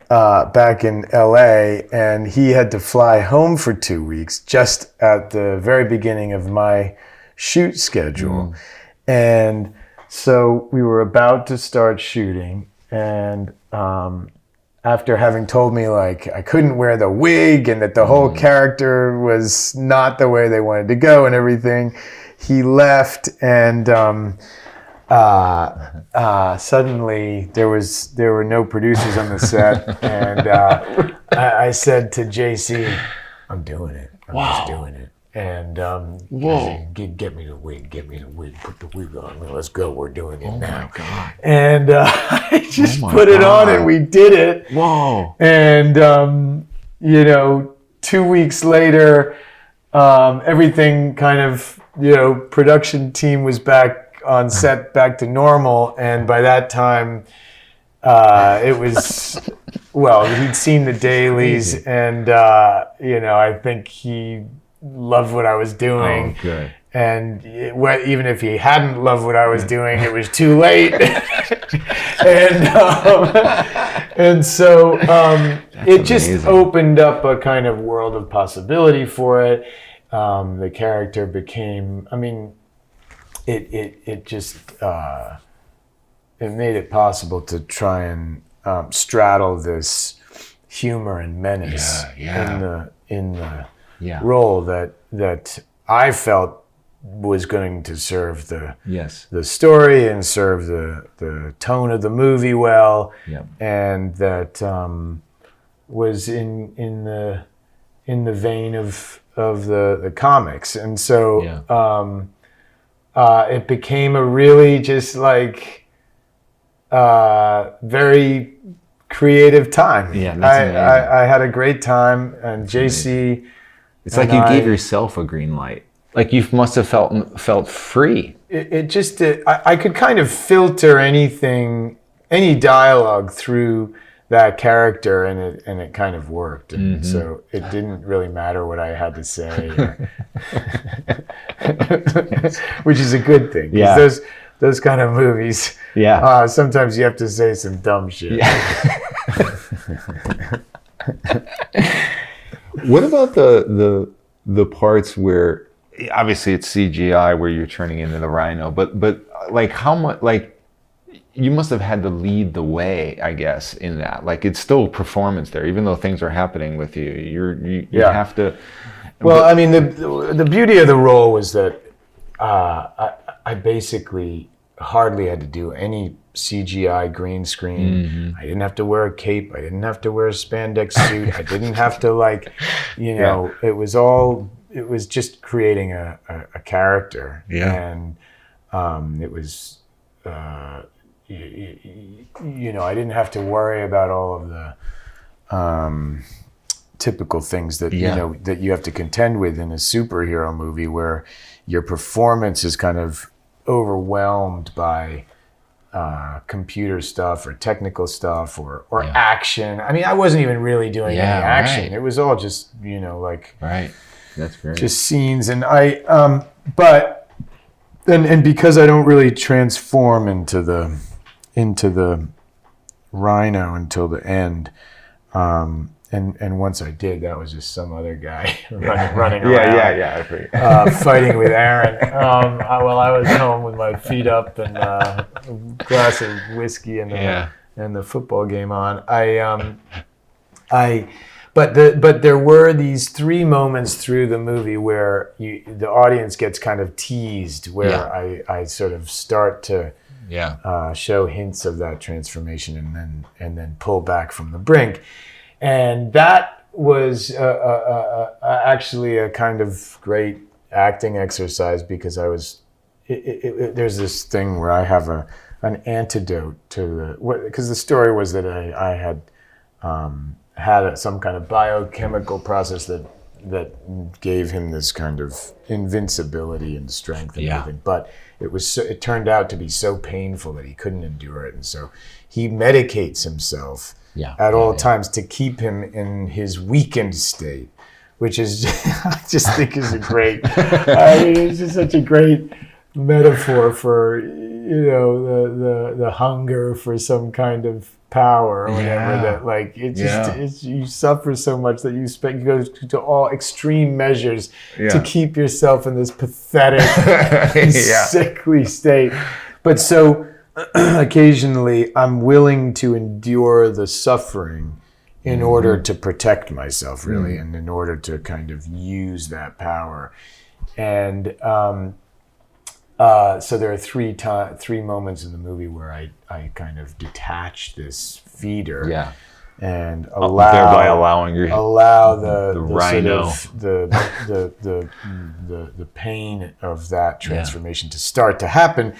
back in LA, and he had to fly home for 2 weeks just at the very beginning of my shoot schedule. And so we were about to start shooting, and after having told me like I couldn't wear the wig and that the whole character was not the way they wanted to go and everything, he left, and suddenly there were no producers on the set, and I said to JC, I'm doing it. I'm just doing it. And get me the wig, put the wig on. Let's go. We're doing it now. Oh my God. And I just put my it on, God. and we did it. Whoa. And 2 weeks later, everything kind of, production team was back on set, back to normal. And by that time, it was, he'd seen the dailies, and, I think he loved what I was doing. Oh, good. And even if he hadn't loved what I was doing, it was too late. and so it just amazing. opened up a kind of world of possibility for it. The character became, it just, it made it possible to try and straddle this humor and menace in the role that I felt was going to serve the story and serve the tone of the movie well, and that was in the vein of the comics, and so it became a really just like very creative time. Yeah, that's amazing. I had a great time, and JC. It's like you gave yourself a green light. Like you must have felt free. It just I could kind of filter any dialogue through that character, and it kind of worked. And so it didn't really matter what I had to say, which is a good thing. Yeah. Those kind of movies. Yeah. Sometimes you have to say some dumb shit. Yeah. What about the parts where obviously it's CGI where you're turning into the rhino, but like how much, like you must have had to lead the way, I guess, in that. Like it's still performance there, even though things are happening with you. You have to. Well, the beauty of the role was that I basically hardly had to do any CGI green screen. I didn't have to wear a cape. I didn't have to wear a spandex suit. I didn't have to it was just creating a character. And it was, I didn't have to worry about all of the typical things that, that you have to contend with in a superhero movie, where your performance is kind of overwhelmed by computer stuff or technical stuff or action. I wasn't even really doing any action. Right. It was all just, Right. That's great. Just scenes. And but because I don't really transform into the rhino until the end, and once I did, that was just some other guy running around. Fighting with Aaron while I was home with my feet up and a glass of whiskey and the football game on. But there were these 3 moments through the movie where the audience gets kind of teased, where I sort of start to show hints of that transformation and then pull back from the brink. And that was actually a kind of great acting exercise, because there's this thing where I have an antidote to because the story was that I had had some kind of biochemical process that gave him this kind of invincibility and strength and everything. But it turned out to be so painful that he couldn't endure it, and so he medicates himself at all times to keep him in his weakened state, which is I just think is a great. It's just such a great metaphor for the hunger for some kind of power or whatever, that like it just you suffer so much that you go to all extreme measures to keep yourself in this pathetic sickly state. But so occasionally I'm willing to endure the suffering in order to protect myself, really, and in order to kind of use that power. And so there are 3 moments in the movie where I kind of detach this feeder and thereby allowing the rhino. sort of the pain of that transformation to start to happen,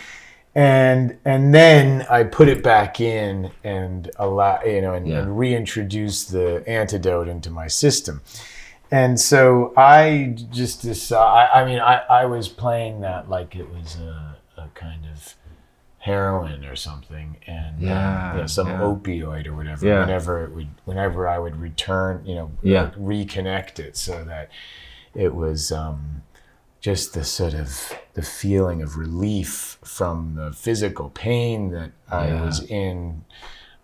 and then I put it back in and and reintroduce the antidote into my system. And so I just decided, I was playing that like it was a kind of heroin or something, and some opioid or whatever. Whenever I would return, reconnect it, so that it was just the sort of the feeling of relief from the physical pain that I was in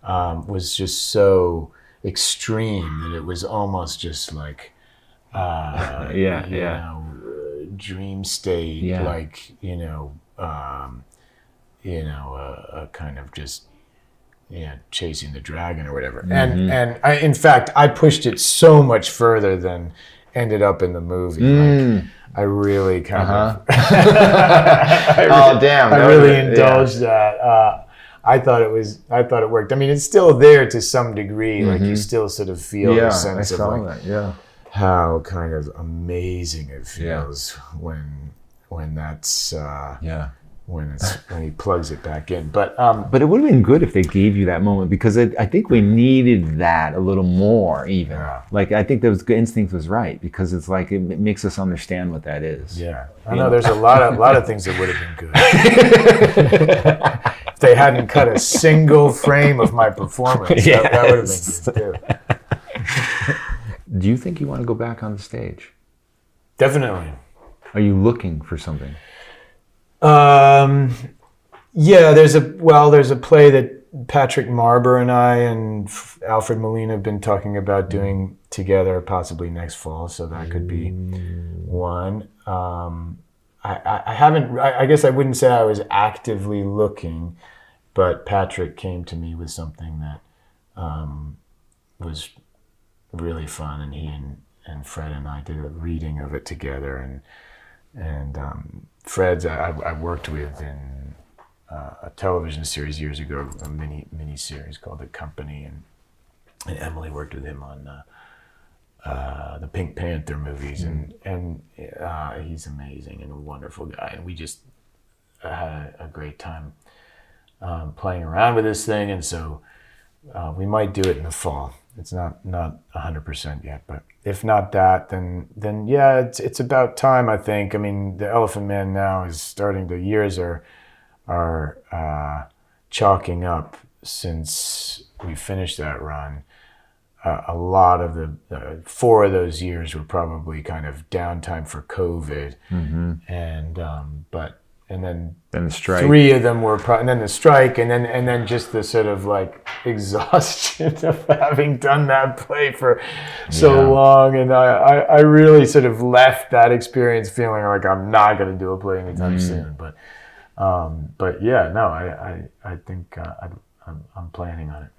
was just so extreme that it was almost just like dream state, like a kind of just chasing the dragon or whatever. And I, in fact, I pushed it so much further than ended up in the movie. Like, I really kind of I really indulged that. I thought it worked. I mean, it's still there to some degree. Like you still sort of feel the sense of like how kind of amazing it feels when that's when he plugs it back in. But it would have been good if they gave you that moment, because I think we needed that a little more even. Yeah. Like I think the instinct was right, because it's like it makes us understand what that is. Yeah, I know there's a lot of things that would have been good if they hadn't cut a single frame of my performance. That would have been good too. Do you think you want to go back on the stage? Definitely. Are you looking for something? There's a play that Patrick Marber and I and Alfred Molina have been talking about doing together, possibly next fall. So that could be one. I haven't. I guess I wouldn't say I was actively looking, but Patrick came to me with something that was really fun, and he and Fred and I did a reading of it together, and Fred's I worked with in a television series years ago, a mini series called The Company, and Emily worked with him on the Pink Panther movies, and he's amazing and a wonderful guy, and we just had a great time playing around with this thing, and so we might do it in the fall. It's not 100% yet, but if not that, then it's about time, I think. I mean, the Elephant Man now is starting. The years are chalking up since we finished that run. A lot of the 4 of those years were probably kind of downtime for COVID, and then the strike. 3 of them were, and then the strike, and then just the sort of like exhaustion of having done that play for so long, and I really sort of left that experience feeling like I'm not going to do a play anytime soon. But yeah, no, I think I'm planning on it.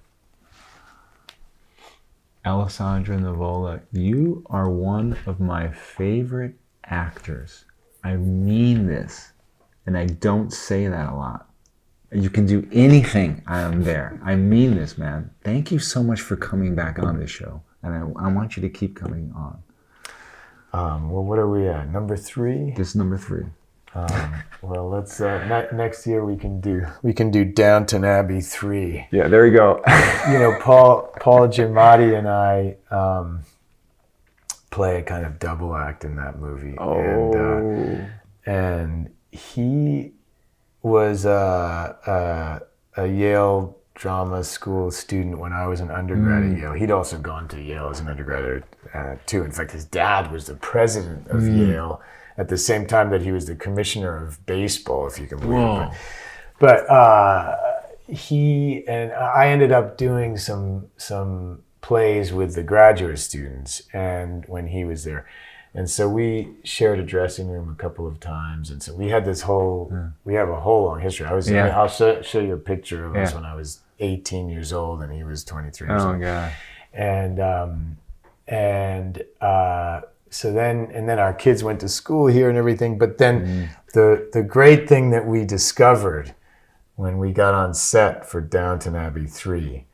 Alessandro Nivola, you are one of my favorite actors. I mean this. And I don't say that a lot. You can do anything, I am there. I mean this, man. Thank you so much for coming back on this show. And I want you to keep coming on. Well, what are we at? Number 3? This is number 3. Well, let's next year we can do Downton Abbey 3. Yeah, there we go. Paul Giamatti and I play a kind of double act in that movie. And he was a Yale drama school student when I was an undergrad at Yale. He'd also gone to Yale as an undergraduate too. In fact, his dad was the president of Yale at the same time that he was the commissioner of baseball, if you can believe it. But he and I ended up doing some plays with the graduate students, and when he was there. And so we shared a dressing room a couple of times, and so we had this we have a whole long history. I'll show you a picture of us when I was 18 years old and he was 23 years old. Oh God! So then our kids went to school here and everything. But then the great thing that we discovered when we got on set for Downton Abbey 3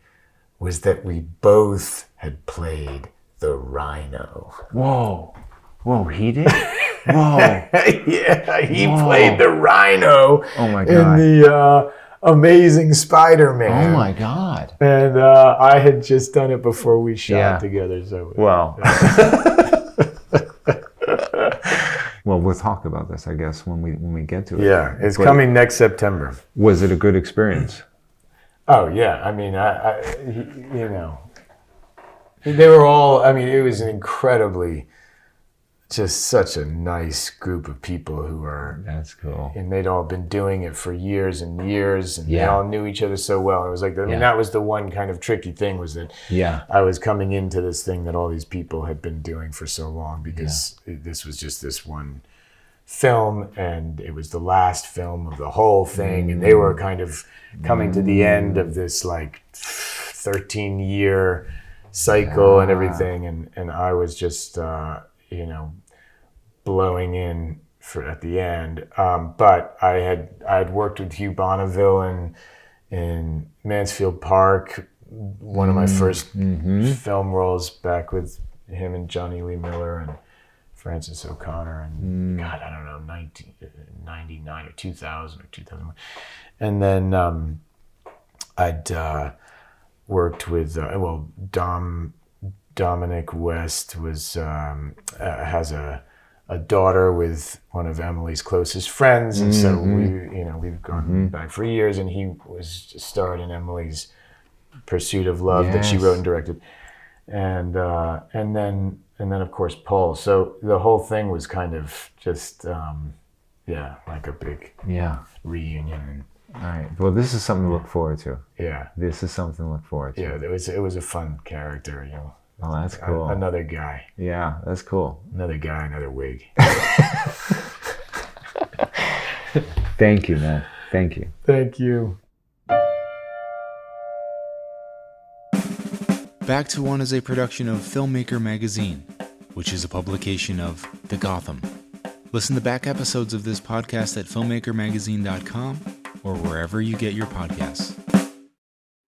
was that we both had played the Rhino. Whoa, he did. Whoa, Yeah, he played the Rhino. Oh my In God. the Amazing Spider-Man. Oh my God. And I had just done it before we shot Yeah. together. So Wow. Well, we'll talk about this, I guess, when we get to it. yeah, it's But coming next September. Was it a good experience? Oh yeah, I mean, you know, they were all. I mean, it was an incredibly, just such a nice group of people who are. That's cool. And they'd all been doing it for years and years, and they Yeah. all knew each other so well. It was like, I mean, Yeah. that was the one kind of tricky thing, was that Yeah. I was coming into this thing that all these people had been doing for so long, because this was just this one film, and it was the last film of the whole thing, and they were kind of coming to the end of this like 13-year cycle and everything, and I was just you know, blowing in at the end. But I had worked with Hugh Bonneville in Mansfield Park, one of my first film roles, back with him and Johnny Lee Miller and Francis O'Connor, and God, I don't know, 1999 or 2000 or 2001. And then I'd worked with Dominic West has a daughter with one of Emily's closest friends, and so we've gone back for years, and he was starred in Emily's Pursuit of Love that she Yes. wrote and directed, and then of course Paul. So the whole thing was kind of just like a big reunion. All right. Well, this is something to look forward to. Yeah, This is something to look forward to. yeah. It was a fun character, you know. Oh, that's cool. Another guy, Yeah, that's cool. another wig. Thank you, man. Thank you. Thank you. Back to One is a production of Filmmaker Magazine, which is a publication of The Gotham. Listen to back episodes of this podcast at filmmakermagazine.com or wherever you get your podcasts.